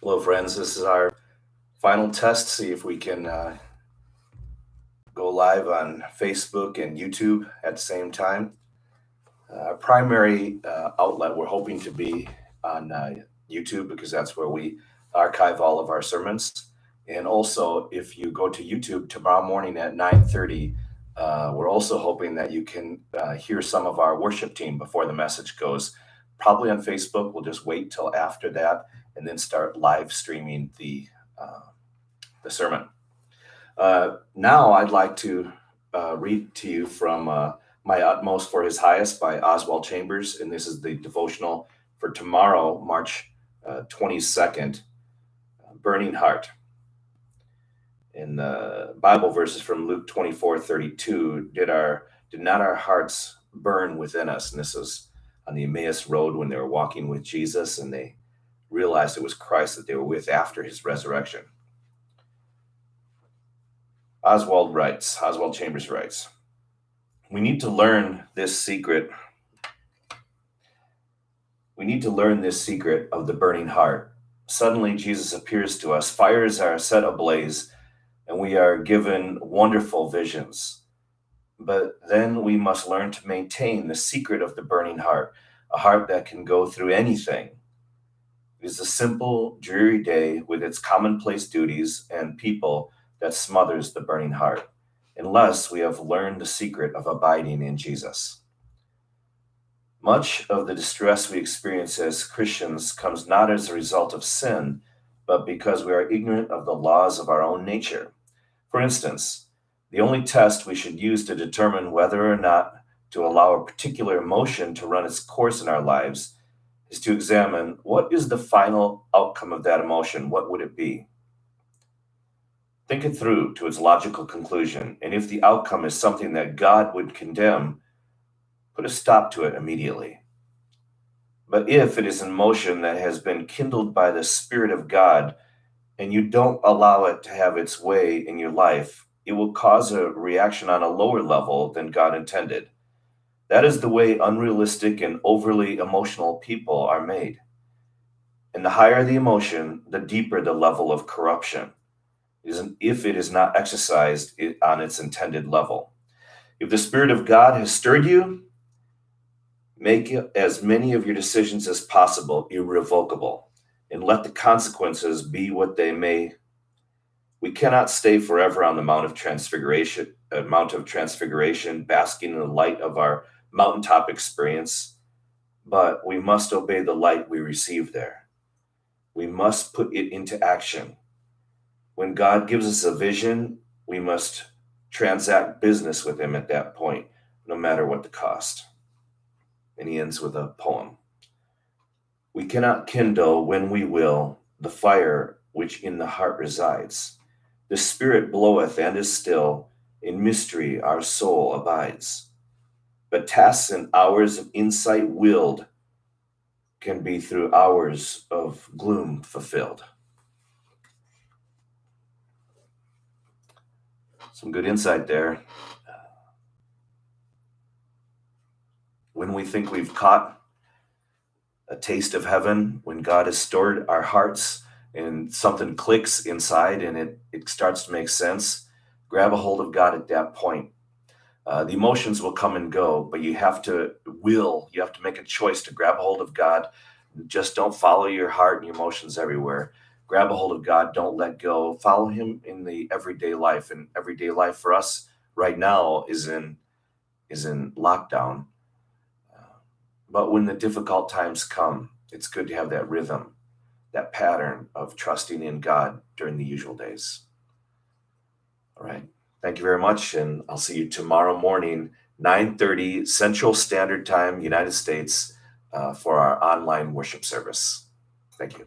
Hello, friends. This is our final test. See if we can go live on Facebook and YouTube at the same time. Our primary outlet, we're hoping to be on YouTube because that's where we archive all of our sermons. And also, if you go to YouTube tomorrow morning at 9:30, we're also hoping that you can hear some of our worship team before the message goes. Probably on Facebook. We'll just wait till after that and then start live streaming the sermon. Now I'd like to read to you from My Utmost for His Highest by Oswald Chambers, and this is the devotional for tomorrow, March 22nd, Burning Heart. In the Bible verses from Luke 24:32, did not our hearts burn within us? And this was on the Emmaus Road when they were walking with Jesus, and they realized it was Christ that they were with after his resurrection. Oswald Chambers writes, we need to learn this secret. We need to learn this secret of the burning heart. Suddenly, Jesus appears to us. Fires are set ablaze, and we are given wonderful visions. But then we must learn to maintain the secret of the burning heart, a heart that can go through anything. It is a simple, dreary day with its commonplace duties and people that smothers the burning heart, unless we have learned the secret of abiding in Jesus. Much of the distress we experience as Christians comes not as a result of sin, but because we are ignorant of the laws of our own nature. For instance, the only test we should use to determine whether or not to allow a particular emotion to run its course in our lives is to examine what is the final outcome of that emotion. What would it be? Think it through to its logical conclusion, and if the outcome is something that God would condemn, put a stop to it immediately. But if it is an emotion that has been kindled by the Spirit of God, and you don't allow it to have its way in your life, it will cause a reaction on a lower level than God intended. That is the way unrealistic and overly emotional people are made. And the higher the emotion, the deeper the level of corruption, if it is not exercised on its intended level. If the Spirit of God has stirred you, make as many of your decisions as possible irrevocable, and let the consequences be what they may. We cannot stay forever on the Mount of Transfiguration, basking in the light of our mountaintop experience, but we must obey the light we receive there. We must put it into action. When God gives us a vision, we must transact business with him at that point, no matter what the cost. And he ends with a poem. We cannot kindle when we will the fire which in the heart resides. The Spirit bloweth and is still, in mystery our soul abides. But tasks and hours of insight willed can be through hours of gloom fulfilled. Some good insight there. When we think we've caught a taste of heaven, when God has stirred our hearts and something clicks inside and it starts to make sense, grab a hold of God at that point. The emotions will come and go, but you have to make a choice to grab a hold of God. Just don't follow your heart and your emotions everywhere. Grab a hold of God, don't let go. Follow him in the everyday life. And everyday life for us right now is in lockdown. But when the difficult times come, it's good to have that rhythm, that pattern of trusting in God during the usual days. All right. Thank you very much, and I'll see you tomorrow morning, 9:30 Central Standard Time, United States, for our online worship service. Thank you.